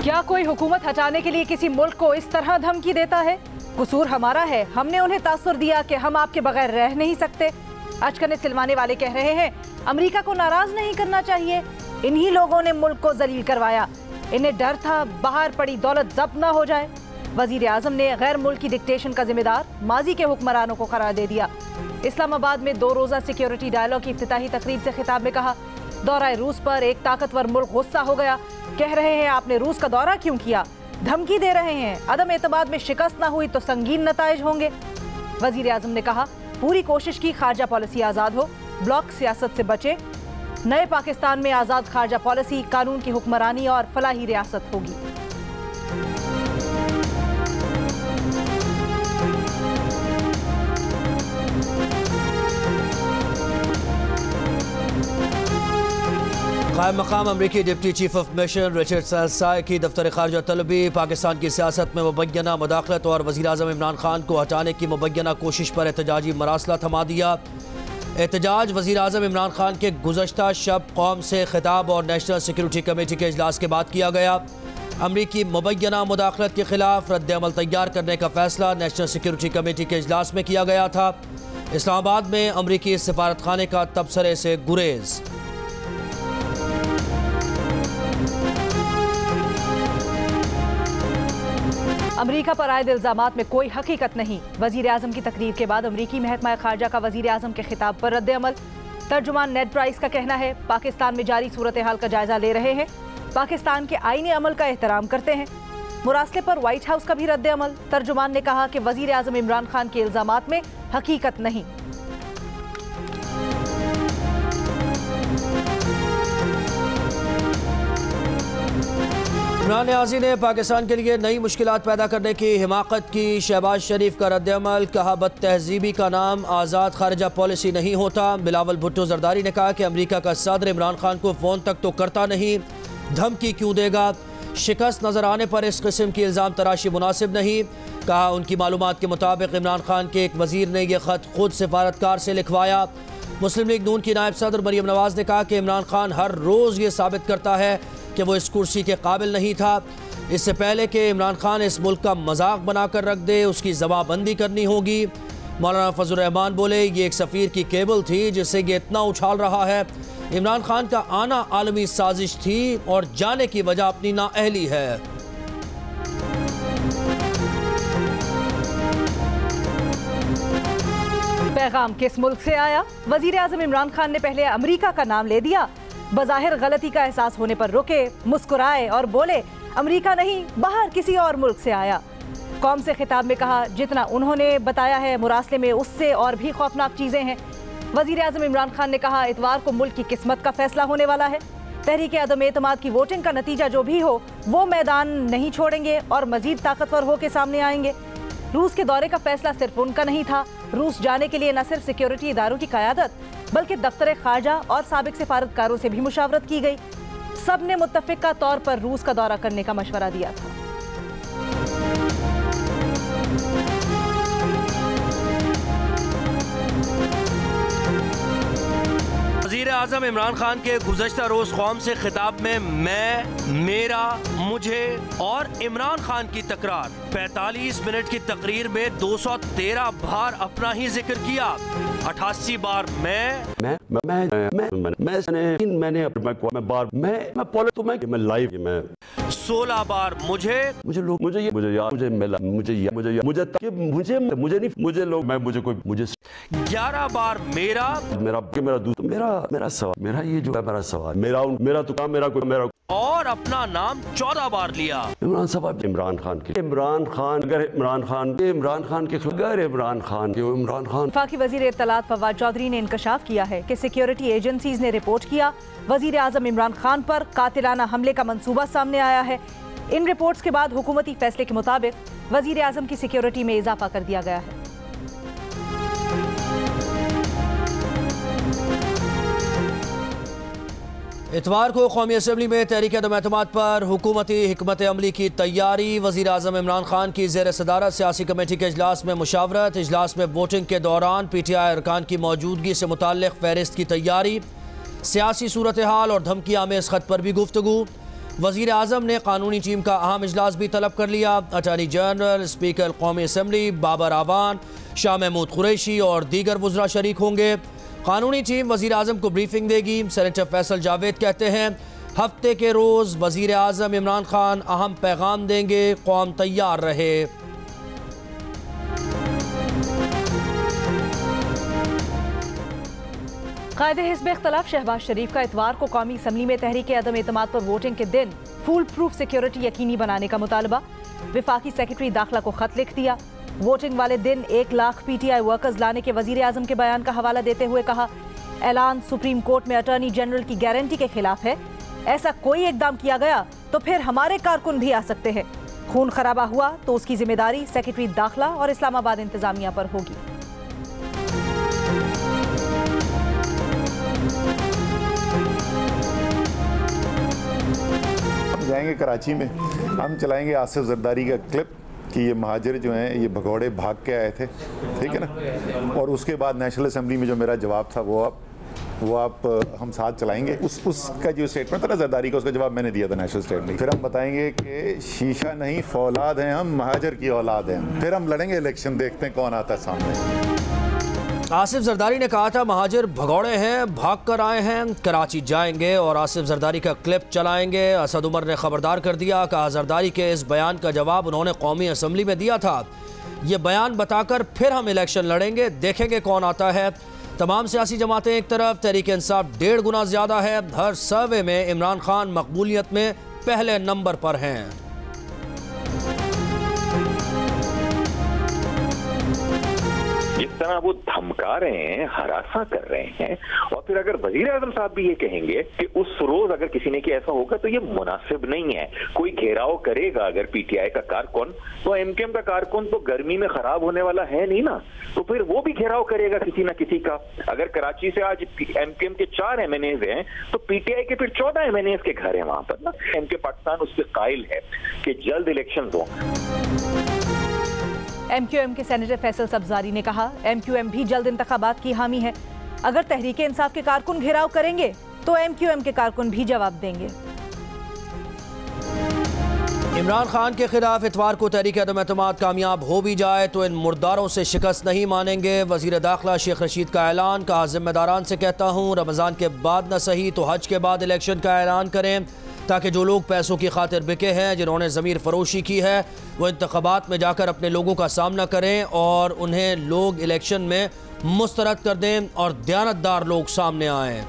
क्या कोई हुकूमत हटाने के लिए किसी मुल्क को इस तरह धमकी देता है? कसूर हमारा है, हमने उन्हें तासुर दिया कि हम आपके बगैर रह नहीं सकते। अचकने सिलवाने वाले कह रहे हैं अमेरिका को नाराज नहीं करना चाहिए, इन्हीं लोगों ने मुल्क को जलील करवाया, इन्हें डर था बाहर पड़ी दौलत जब्त ना हो जाए। वजीर आजम ने गैर मुल्की डिक्टेशन का जिम्मेदार माजी के हुक्मरानों को करार दे दिया। इस्लामाबाद में 2 रोज़ा सिक्योरिटी डायलॉग की इफ्तिताही तकरीब से खिताब में कहा, दौरा रूस पर एक ताकतवर मुल्क गुस्सा हो गया, कह रहे हैं आपने रूस का दौरा क्यों किया, धमकी दे रहे हैं अदम एतमाद में शिकस्त ना हुई तो संगीन नताइज होंगे। वजीर आजम ने कहा पूरी कोशिश की खारजा पॉलिसी आज़ाद हो, ब्लॉक सियासत से बचे, नए पाकिस्तान में आज़ाद खारजा पॉलिसी, कानून की हुक्मरानी और फलाही रियासत होगी। कायम मकाम अमरीकी deputy chief of mission Richard साल्साई की दफ्तर खारजा तलबी पाकिस्तान की सियासत में मुबैना मुदाखलत और वज़ीर आज़म इमरान खान को हटाने की मुबैना कोशिश पर एहतजाजी मरासला थमा दिया। एहतजाज वज़ीर आज़म इमरान खान के गुज़श्ता शब कौम से खिताब और नेशनल सिक्योरिटी कमेटी के इजलास के बाद किया गया। अमरीकी मुबैना मुदाखलत के खिलाफ रद्द अमल तैयार करने का फैसला नेशनल सिक्योरिटी कमेटी के इजलास में किया गया था। इस्लामाबाद में अमरीकी सफारत खाने का तबसरे से गुरेज। अमरीका पर आयद इल्जामात में कोई हकीकत नहीं। वजीर आजम की तकरीर के बाद अमरीकी महकमा खारजा का वजीर आजम के खिताब पर रद्द अमल। तर्जुमान नेड प्राइस का कहना है पाकिस्तान में जारी सूरत हाल का जायजा ले रहे हैं, पाकिस्तान के आईनी अमल का एहतराम करते हैं। मुरासले पर व्हाइट हाउस का भी रद्द अमल। तर्जुमान ने कहा कि वजीर आजम इमरान खान के इल्जामात में हकीकत नहीं। इमरान नियाज़ी ने पाकिस्तान के लिए नई मुश्किलात पैदा करने की हिमाकत की। शहबाज शरीफ का रद्द अमल, कहा बद तहजीबी का नाम आज़ाद खारजा पॉलिसी नहीं होता। बिलावल भुट्टो जरदारी ने कहा कि अमरीका का सदर इमरान खान को फ़ोन तक तो करता नहीं, धमकी क्यों देगा। शिकस्त नज़र आने पर इस किस्म की इल्ज़ाम तराशी मुनासिब नहीं। कहा उनकी मालूमात के मुताबिक इमरान खान के एक वज़ीर ने यह ख़त खुद सिफारतकार से लिखवाया। मुस्लिम लीग नून की नायब सदर मरियम नवाज़ ने कहा कि इमरान खान हर रोज़ ये साबित करता है कि वो इस कुर्सी के काबिल नहीं था। इससे पहले कि इमरान खान इस मुल्क का मजाक बनाकर रख दे, उसकी जवाबंदी करनी होगी। मौलाना फजल रहमान बोले ये एक सफ़ीर की केबल थी जिससे ये इतना उछाल रहा है। इमरान खान का आना आलमी साजिश थी और जाने की वजह अपनी नाअहली है। पैगाम किस मुल्क से आया? वजीर आजम इमरान खान ने पहले अमेरिका का नाम ले दिया, बज़ाहिर गलती का एहसास होने पर रुके, मुस्कुराए और बोले अमेरिका नहीं बाहर किसी और मुल्क से आया। कौम से खिताब में कहा जितना उन्होंने बताया है मुरासले में उससे और भी खौफनाक चीज़ें हैं। वज़ीर आज़म इमरान खान ने कहा इतवार को मुल्क की किस्मत का फैसला होने वाला है। तहरीक अदम एतमाद की वोटिंग का नतीजा जो भी हो वो मैदान नहीं छोड़ेंगे और मजीद ताकतवर होकर सामने आएंगे। रूस के दौरे का फैसला सिर्फ उनका नहीं था। रूस जाने के लिए न सिर्फ सिक्योरिटी इदारों की क़यादत बल्कि दफ्तर खारजा और साबिक सिफारतकारों से भी मुशावरत की गई। सब ने मुत्तफ़िका तौर पर रूस का दौरा करने का मशवरा दिया था। वज़ीर आज़म इमरान खान के गुज़श्ता रोज़ कौम से खिताब में मैं, मेरा, मुझे और इमरान खान की तकरार 45 मिनट की तकरीर में 213 बार अपना ही जिक्र किया। 88 बार मैं लाइव में 16 बार मुझे लोग मुझे ये मुझे यार मुझे मिला मुझे मुझे लोग मैं मुझे कोई मुझे 11 बार मेरा दोस्त मेरा सवाल मेरा ये जो है मेरा सवाल मेरा तो काम मेरा कोई मेरा और अपना नाम 14 बार लिया। इमरान साहब इमरान खान वफाकी वज़ीर इत्तलात फवाद चौधरी ने इंकशाफ किया है कि सिक्योरिटी एजेंसीज ने रिपोर्ट किया वज़ीर आज़म इमरान खान पर कातिलाना हमले का मंसूबा सामने आया है। इन रिपोर्ट्स के बाद हुकूमती फैसले के मुताबिक वज़ीर आज़म की सिक्योरिटी में इजाफा कर दिया गया है। इतवार को कौमी असम्बली में तहरीक अदम एतमाद पर हुकूमती हिकमत अमली की तैयारी। वज़ीर आज़म इमरान खान की ज़ेर सदारत सियासी कमेटी के इजलास में मुशावरत। इजलास में वोटिंग के दौरान PTI अरकान की मौजूदगी से मुताल्लिक़ फहरिस्त की तैयारी। सियासी सूरत हाल और धमकी आमेज़ ख़त पर भी गुफ्तगू। वज़ीर आज़म ने कानूनी टीम का अहम इजलास भी तलब कर लिया। अटॉर्नी जनरल, स्पीकर कौमी असम्बली बाबर आवान, शाह महमूद कुरैशी और दीगर वज़रा शरीक होंगे। कानूनी टीम वज़ीर आज़म को ब्रीफिंग देगी। सेनेटर फैसल जावेद कहते हैं हफ्ते के रोज़ वज़ीर आज़म इमरान खान अहम पैगाम देंगे, कौम तैयार रहे। कायदे हिज़्ब इख्तलाफ शहबाज शरीफ का इतवार को कौमी असम्बली में तहरीक अदम एतमाद पर वोटिंग के दिन फुल प्रूफ सिक्योरिटी यकीनी बनाने का मुतालबा। विफाकी सेक्रेटरी दाखिला को खत लिख दिया। वोटिंग वाले दिन 1 लाख PTI वर्कर्स लाने के वज़ीर आज़म के बयान का हवाला देते हुए कहा, ऐलान सुप्रीम कोर्ट में अटॉर्नी जनरल की गारंटी के खिलाफ है। ऐसा कोई इकदाम किया गया तो फिर हमारे कारकुन भी आ सकते हैं। खून खराबा हुआ तो उसकी जिम्मेदारी सेक्रेटरी दाखिला और इस्लामाबाद इंतजामिया पर होगी। जाएंगे कराची में, हम चलाएंगे आसिफ जरदारी का क्लिप कि ये महाजिर जो हैं ये भगौड़े भाग के आए थे, ठीक है ना। और उसके बाद नेशनल असेंबली में जो मेरा जवाब था वो आप हम साथ चलाएंगे। उसका जो स्टेटमेंट था ना जरदारी का, उसका जवाब मैंने दिया था नेशनल स्टेट में। फिर हम बताएंगे कि शीशा नहीं फौलाद हैं हम, महाजिर की औलाद हैं। फिर हम लड़ेंगे इलेक्शन, देखते हैं कौन आता है सामने। आसिफ जरदारी ने कहा था महाजिर भगौड़े हैं, भाग कर आए हैं, कराची जाएंगे और आसिफ जरदारी का क्लिप चलाएंगे। असद उमर ने खबरदार कर दिया, कहा जरदारी के इस बयान का जवाब उन्होंने कौमी असम्बली में दिया था। ये बयान बताकर फिर हम इलेक्शन लड़ेंगे, देखेंगे कौन आता है। तमाम सियासी जमातें एक तरफ, तहरीक इंसाफ 1.5 गुना ज़्यादा है। हर सर्वे में इमरान खान मकबूलियत में पहले नंबर पर हैं। जिस तरह वो धमका रहे हैं, हरासा कर रहे हैं, और फिर अगर वजीर आजम साहब भी ये कहेंगे कि उस रोज अगर किसी ने कि ऐसा होगा तो ये मुनासिब नहीं है। कोई घेराव करेगा अगर पीटीआई का कारकुन, तो एमकेएम का कारकुन तो गर्मी में खराब होने वाला है नहीं ना, तो फिर वो भी घेराव करेगा किसी ना किसी का। अगर कराची से आज एमकेएम के 4 MNAs हैं तो पीटीआई के फिर 14 MNAs के घर हैं वहां पर ना। एमके पाकिस्तान उस पर कायल है कि जल्द इलेक्शन हो। MQM के सेनेटर फैसल सब्जारी ने कहा, MQM भी जल्द इंतखाबात की हामी है। अगर तहरीक इंसाफ के कारकुन घेराव करेंगे तो MQM के कारकुन भी जवाब देंगे। इमरान खान के खिलाफ इतवार को तहरीक अदम एतमाद कामयाब हो भी जाए तो इन मुर्दारों से शिकस्त नहीं मानेंगे। वजीर दाखिला शेख रशीद का ऐलान, कहा जिम्मेदारान से कहता हूँ रमज़ान के बाद न सही तो हज के बाद इलेक्शन का ऐलान करें, ताकि जो लोग पैसों की खातिर बिके हैं, जिन्होंने ज़मीर फरोशी की है, वो इंतखाबात में जाकर अपने लोगों का सामना करें और उन्हें लोग इलेक्शन में मुस्तरद कर दें और दयानतदार लोग सामने आएँ।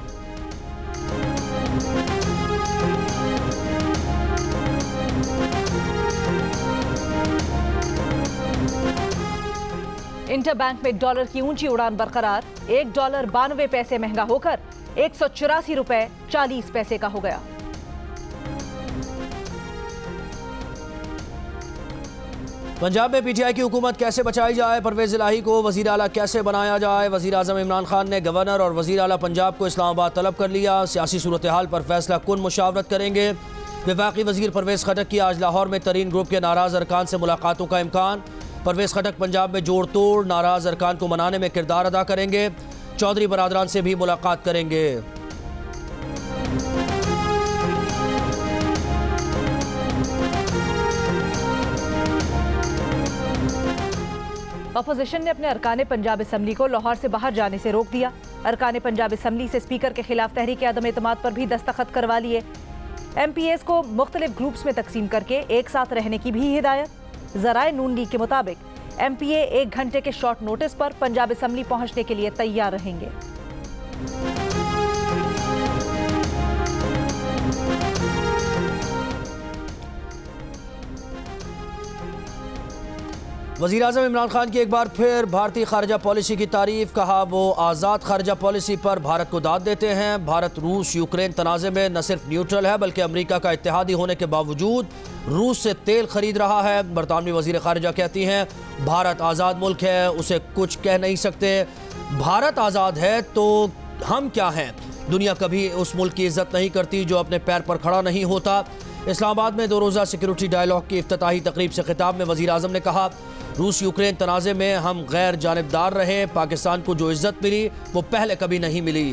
इंटर बैंक में डॉलर की ऊंची उड़ान बरकरार। $1 92 पैसे महंगा होकर 184 रुपए 40 पैसे का हो गया। पंजाब में पीटीआई की हुकूमत कैसे बचाई जाए, परवेज इलाही को वज़ीर आला कैसे बनाया जाए। वज़ीर आज़म इमरान खान ने गवर्नर और वज़ीर आला पंजाब को इस्लामाबाद तलब कर लिया। सियासी सूरत हाल पर फैसला कुन मुशावरत करेंगे। वफाकी वज़ीर परवेज खटक की आज लाहौर में तरीन ग्रुप के नाराज़ अरकान से मुलाकातों का इम्कान। परवेज खटक पंजाब में जोड़ तोड़ नाराज़ अरकान को मनाने में किरदार अदा करेंगे। चौधरी बरादरान से भी मुलाकात करेंगे। अपोजिशन ने अपने अरकान पंजाब असम्बली को लाहौर से बाहर जाने से रोक दिया। अरकान पंजाब असम्बली से स्पीकर के खिलाफ तहरीक अदम एतमाद पर भी दस्तखत करवा लिए। MPAs को मुख्तलिफ ग्रुप्स में तकसीम करके एक साथ रहने की भी हिदायत। ज़राए नून लीग के मुताबिक MPA 1 घंटे के शॉर्ट नोटिस पर पंजाब असम्बली पहुंचने के लिए तैयार रहेंगे। वज़ीर आज़म इमरान खान की एक बार फिर भारतीय खारजा पॉलिसी की तारीफ, कहा वो आज़ाद खारजा पॉलिसी पर भारत को दाद देते हैं। भारत रूस यूक्रेन तनाज़े में न सिर्फ न्यूट्रल है बल्कि अमेरिका का इत्तेहादी होने के बावजूद रूस से तेल खरीद रहा है। बरतानवी वज़ीर खारजा कहती हैं भारत आज़ाद मुल्क है, उसे कुछ कह नहीं सकते। भारत आज़ाद है तो हम क्या हैं। दुनिया कभी उस मुल्क की इज्जत नहीं करती जो अपने पैर पर खड़ा नहीं होता। इस्लामाबाद में 2 रोज़ा सिक्योरिटी डायलॉग की इफ्तिताही तकरीब से खिताब में वज़ीर आज़म ने कहा रूस यूक्रेन तनाज़े में हम गैर जानिबदार रहे। पाकिस्तान को जो इज्जत मिली वो पहले कभी नहीं मिली।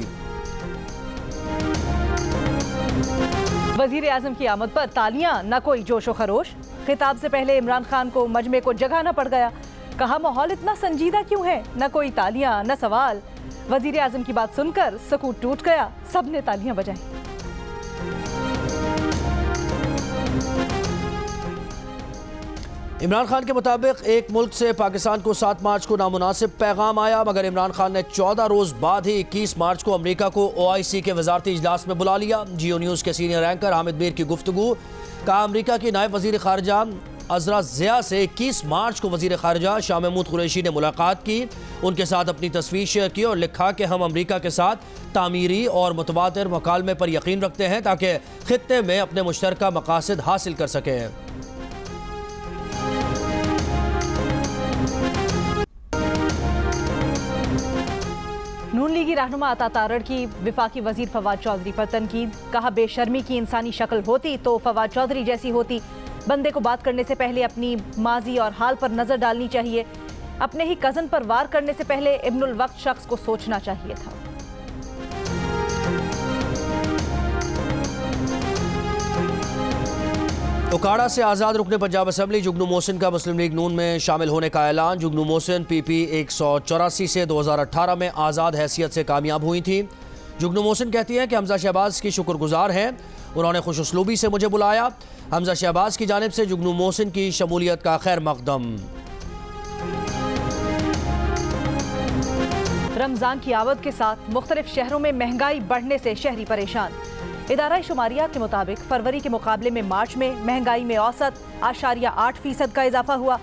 वजीर आजम की आमद पर तालियां, न कोई जोशो खरोश। खिताब से पहले इमरान खान को मजमे को जगाना पड़ गया। कहा माहौल इतना संजीदा क्यों है, न कोई तालियां न सवाल। वजीर आजम की बात सुनकर सकूत टूट गया, सबने तालियां बजाई। इमरान खान के मुताबिक एक मुल्क से पाकिस्तान को 7 मार्च को नामुनासिब पैगाम आया, मगर इमरान खान ने 14 रोज बाद ही 21 मार्च को अमेरिका को OIC के वजारती इजलास में बुला लिया। जियो न्यूज़ के सीनियर एंकर हामिद मीर की गुफ्तगू। कहा अमेरिका की नायब वजीर खारजा अजरा ज़िया से 21 मार्च को वजीर खारजा शाह महमूद कुरैशी ने मुलाकात की, उनके साथ अपनी तस्वीर शेयर की और लिखा कि हम अमेरिका के साथ तामीरी और मुतबादिल मकालमे पर यकीन रखते हैं ताकि खित्ते में अपने मुश्तरका मकासद हासिल कर सकें। नून लीगी रहनुमा अता तारड़ की विफाकी वजीर फवाद चौधरी पर तनकीद। कहा बेशर्मी की इंसानी शक्ल होती तो फवाद चौधरी जैसी होती। बंदे को बात करने से पहले अपनी माजी और हाल पर नजर डालनी चाहिए। अपने ही कजन पर वार करने से पहले इब्नुल वक्त शख्स को सोचना चाहिए था। उकाड़ा से आज़ाद रुकने पंजाब असम्बली जुगनू मोहसिन का मुस्लिम लीग नून में शामिल होने का ऐलान। जुगनू मोहसिन PP 184 से 2018 में आज़ाद हैसियत से कामयाब हुई थी। जुगनू मोहसिन कहती हैं कि हमजा शहबाज की शुक्रगुजार हैं, उन्होंने खुश उसलूबी से मुझे बुलाया। हमजा शहबाज की जानिब से जुगनू मोहसिन की शमूलियत का खैर मकदम। रमजान की आवत के साथ मुख्तलिफ शहरों में महंगाई बढ़ने से शहरी परेशान। इदारा शुमारियात के मुताबिक फरवरी के मुकाबले में मार्च में महंगाई में औसत 8.8% का इजाफा हुआ।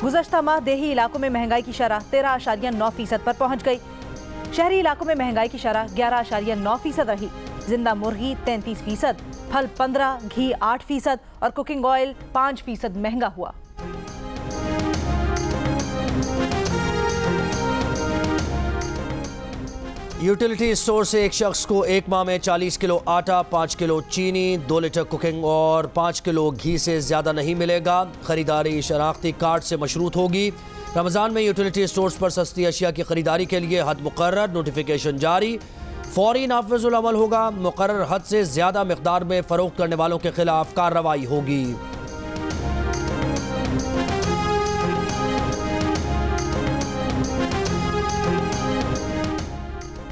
गुज़श्ता माह देही इलाकों में महंगाई की शरह 13.9% पर पहुंच गई। शहरी इलाकों में महंगाई की शरह 11.9% रही। जिंदा मुर्गी 33%, फल 15%, घी 8% और कुकिंग ऑयल 5% महंगा हुआ। यूटिलिटी स्टोर से एक शख्स को एक माह में 40 किलो आटा, 5 किलो चीनी, 2 लीटर कुकिंग और 5 किलो घी से ज़्यादा नहीं मिलेगा। खरीदारी शनाख्ती कार्ड से मशरूत होगी। रमज़ान में यूटिलिटी स्टोर्स पर सस्ती अशिया की खरीदारी के लिए हद मुकर्रर, नोटिफिकेशन जारी, फौरी नाफिजुल अमल होगा। मुकर्रर हद से ज़्यादा मिकदार में फ़रोख्त करने वालों के खिलाफ कार्रवाई होगी।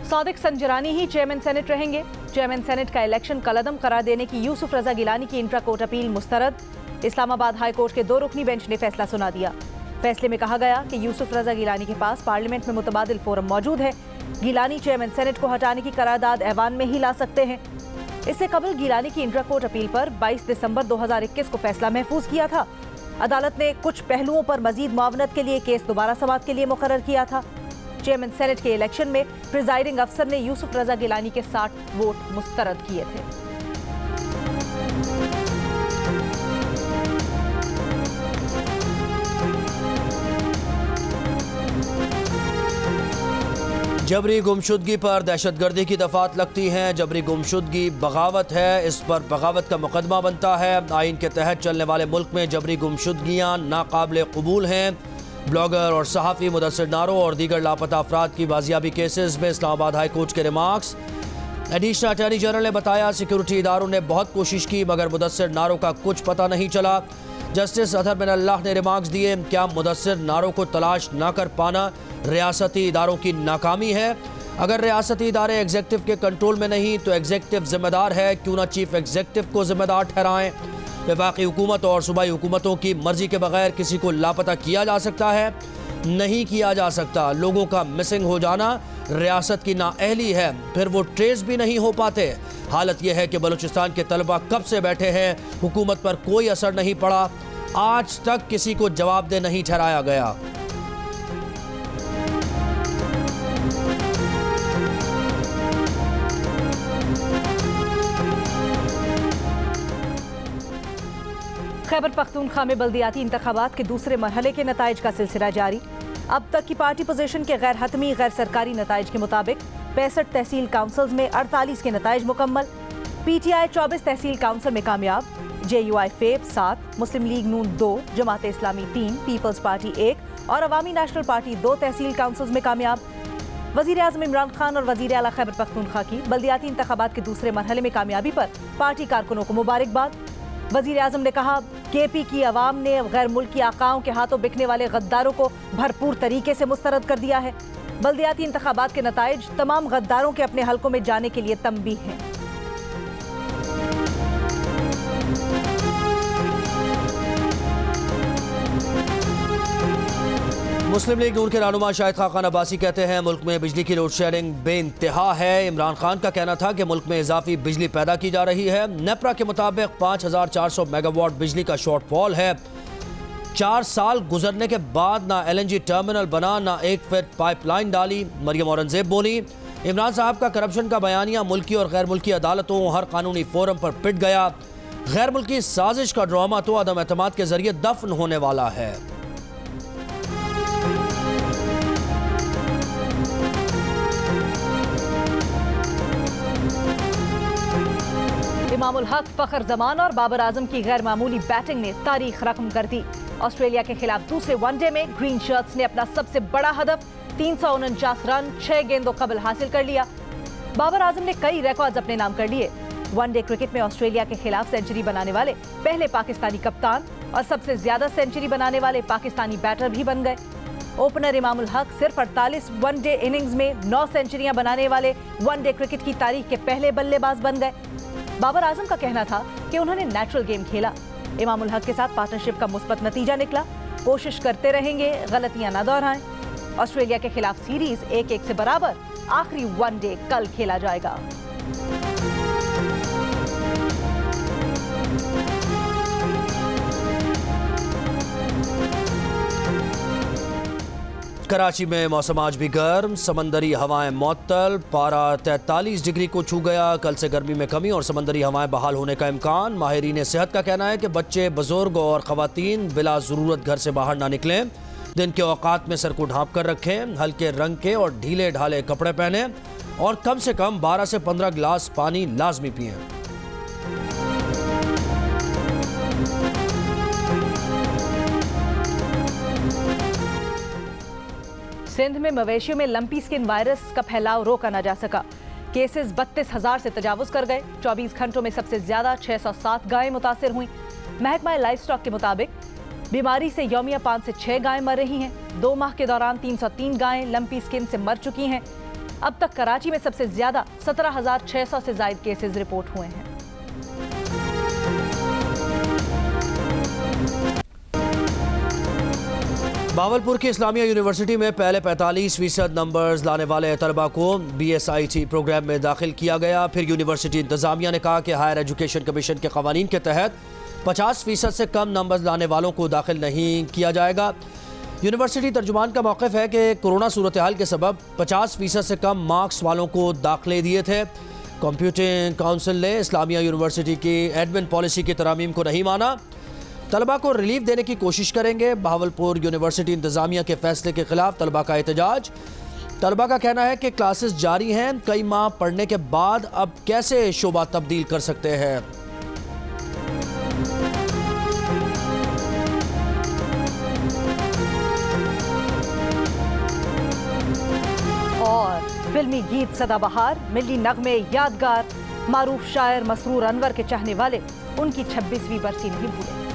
सादिक संजरानी ही चेयरमैन सेनेट रहेंगे। चेयरमैन सेनेट का इलेक्शन कलअदम करार देने की यूसुफ रजा गिलानी की इंट्रा कोर्ट अपील मुस्तरद। इस्लामाबाद हाई कोर्ट के 2 रुकनी बेंच ने फैसला सुना दिया। फैसले में कहा गया कि यूसुफ रजा गिलानी के पास पार्लियामेंट में मुतबादिल फोरम मौजूद है। गिलानी चेयरमैन सेनेट को हटाने की करारदाद ऐवान में ही ला सकते हैं। इससे कबल गिलानी की इंट्रा कोर्ट अपील पर 22 दिसंबर 2021 को फैसला महफूज किया था। अदालत ने कुछ पहलुओं पर मजीद मुआवनत के लिए केस दोबारा समाअत के लिए मुकर्रर किया था। चेयरमैन सेनेट के इलेक्शन में प्रिजाइडिंग अफसर ने यूसुफ रजा गिलानी के 60 वोट मुस्तरद किए थे। जबरी गुमशुदगी पर दहशतगर्दी की दफात लगती हैं। जबरी गुमशुदगी बगावत है, इस पर बगावत का मुकदमा बनता है। आइन के तहत चलने वाले मुल्क में जबरी गुमशुदगियाँ नाकाबिल कबूल हैं। ब्लॉगर और सहाफ़ी मुदस्सिर नारो और दीगर लापता अफराद की बाजियाबी केसेस में इस्लामाबाद हाई कोर्ट के रिमार्क्स। एडिशनल अटॉर्नी जनरल ने बताया सिक्योरिटी इदारों ने बहुत कोशिश की मगर मुदस्सिर नारो का कुछ पता नहीं चला। जस्टिस अतहर बिन अल्लाह ने रिमार्क्स दिए, क्या मुदस्सिर नारो को तलाश न कर पाना रियासती इदारों की नाकामी है? अगर रियासती इदारे एग्जेक्टिव के कंट्रोल में नहीं तो एग्जेक्टिव जिम्मेदार है, क्यों ना चीफ एग्जेक्टिव को जिम्मेदार ठहराएं। वफाकी हुकूमत और सूबाई हुकूमतों की मर्जी के बगैर किसी को लापता किया जा सकता है? नहीं किया जा सकता। लोगों का मिसिंग हो जाना रियासत की नाअहली है, फिर वो ट्रेस भी नहीं हो पाते। हालत यह है कि बलूचिस्तान के तलबा कब से बैठे हैं, हुकूमत पर कोई असर नहीं पड़ा, आज तक किसी को जवाबदेह नहीं ठहराया गया। खैबर पख्तूनख्वा में बल्दियाती इंतखाबात के दूसरे मरहले के नताइज का सिलसिला जारी। अब तक की पार्टी पोजीशन के गैर हतमी गैर सरकारी नताइज के मुताबिक 65 तहसील काउंसिल्स में 48 के नताइज मुकम्मल। PTI 24 तहसील काउंसिल में कामयाब। JUI फेब 7, मुस्लिम लीग नून 2, जमात इस्लामी 3, पीपल्स पार्टी 1 और अवामी नेशनल पार्टी 2 तहसील काउंसिल्स में कामयाब। वजीर आज़म इमरान खान और वजीर आला खैबर पख्तूनख्वा की बल्दियाती इंतखाबात के दूसरे मरहले में कामयाबी पर पार्टी कारकुनों को मुबारकबाद। वजीर आज़म ने कहा, KP की अवाम ने गैर मुल्की आकाओं के हाथों बिकने वाले गद्दारों को भरपूर तरीके से मुस्तरद कर दिया है। बल्दियाती इंतखाबात के नताइज तमाम गद्दारों के अपने हलकों में जाने के लिए तंबीह हैं। मुस्लिम लीग नून के रहनुमा शाहिद खान अब्बासी कहते हैं मुल्क में बिजली की लोड शेडिंग बेइंतहा है। इमरान खान का कहना था कि मुल्क में इजाफी बिजली पैदा की जा रही है। नेपरा के मुताबिक 5400 मेगावाट बिजली का शॉर्टफॉल है। 4 साल गुजरने के बाद ना LNG टर्मिनल बना, ना 1 फीट पाइपलाइन डाली। मरियम औरंगजेब बोली, इमरान साहब का करप्शन का बयानिया मुल्की और गैर मुल्की अदालतों हर कानूनी फोरम पर पिट गया। गैर मुल्की साजिश का ड्रामा तो अदम एतमाद के जरिए दफन होने वाला है। इमामुल हक, फखर जमान और बाबर आजम की गैर मामूली बैटिंग ने तारीख रकम कर दी। ऑस्ट्रेलिया के खिलाफ दूसरे वनडे में ग्रीन शर्ट्स ने अपना सबसे बड़ा हदफ 349 रन 6 गेंदों कबल हासिल कर लिया। बाबर आजम ने कई रिकॉर्ड्स अपने नाम कर लिए। वनडे क्रिकेट में ऑस्ट्रेलिया के खिलाफ सेंचुरी बनाने वाले पहले पाकिस्तानी कप्तान और सबसे ज्यादा सेंचुरी बनाने वाले पाकिस्तानी बैटर भी बन गए। ओपनर इमामुल हक सिर्फ 48 वनडे इनिंग्स में 9 सेंचुरियां बनाने वाले वनडे क्रिकेट की तारीख के पहले बल्लेबाज बन गए। बाबर आजम का कहना था कि उन्होंने नेचुरल गेम खेला। इमामुल हक के साथ पार्टनरशिप का मुस्बत नतीजा निकला। कोशिश करते रहेंगे, गलतियां न दोहराएं। ऑस्ट्रेलिया के खिलाफ सीरीज 1-1 से बराबर। आखिरी वनडे कल खेला जाएगा। कराची में मौसम आज भी गर्म, समंदरी हवाएं मअतल, पारा 43 डिग्री को छू गया। कल से गर्मी में कमी और समंदरी हवाएं बहाल होने का इम्कान। माहिरीन सेहत का कहना है कि बच्चे, बुजुर्ग और खवातीन बिला ज़रूरत घर से बाहर ना निकलें। दिन के औकात में सर को ढांप कर रखें, हल्के रंग के और ढीले ढाले कपड़े पहने और कम से कम 12 से 15 गिलास पानी लाजमी पिएं। सिंध में मवेशियों में लंपी स्किन वायरस का फैलाव रोका न जा सका। केसेस 32,000 से तजावुज कर गए। 24 घंटों में सबसे ज्यादा 607 गायें मुतासिर हुई। महकमा लाइफ स्टॉक के मुताबिक बीमारी से यौमिया 5 से 6 गायें मर रही हैं। 2 माह के दौरान 303 गायें लंपी स्किन से मर चुकी हैं। अब तक कराची में सबसे ज्यादा 17,600 से ज्यादा केसेस रिपोर्ट हुए हैं। बावलपुर की इस्लामिया यूनिवर्सिटी में पहले 45% नंबर्स लाने वाले तलबा को BSIT प्रोग्राम में दाखिल किया गया। फिर यूनिवर्सिटी इंतजामिया ने कहा कि हायर एजुकेशन कमीशन के कवानीन के तहत 50% से कम नंबर्स लाने वालों को दाखिल नहीं किया जाएगा। यूनिवर्सिटी तर्जुमान का मौक़िफ़ है कि कोरोना सूरत हाल के सबब 50% से कम मार्क्स वालों को दाखिले दिए थे। कंप्यूटिंग काउंसिल ने इस्लामिया यूनिवर्सिटी की एडमिन पॉलिसी की तरामीम को नहीं माना। तलबा को रिलीफ देने की कोशिश करेंगे। बहावलपुर यूनिवर्सिटी इंतजामिया के फैसले के खिलाफ तलबा का एहतजाज। तलबा का कहना है कि क्लासेस जारी हैं, कई माह पढ़ने के बाद अब कैसे शोबा तब्दील कर सकते हैं। और फिल्मी गीत सदाबहार, मिली नगमे यादगार, मारूफ शायर मसरूर अनवर के चाहने वाले उनकी 26वीं बरसी नहीं भूले।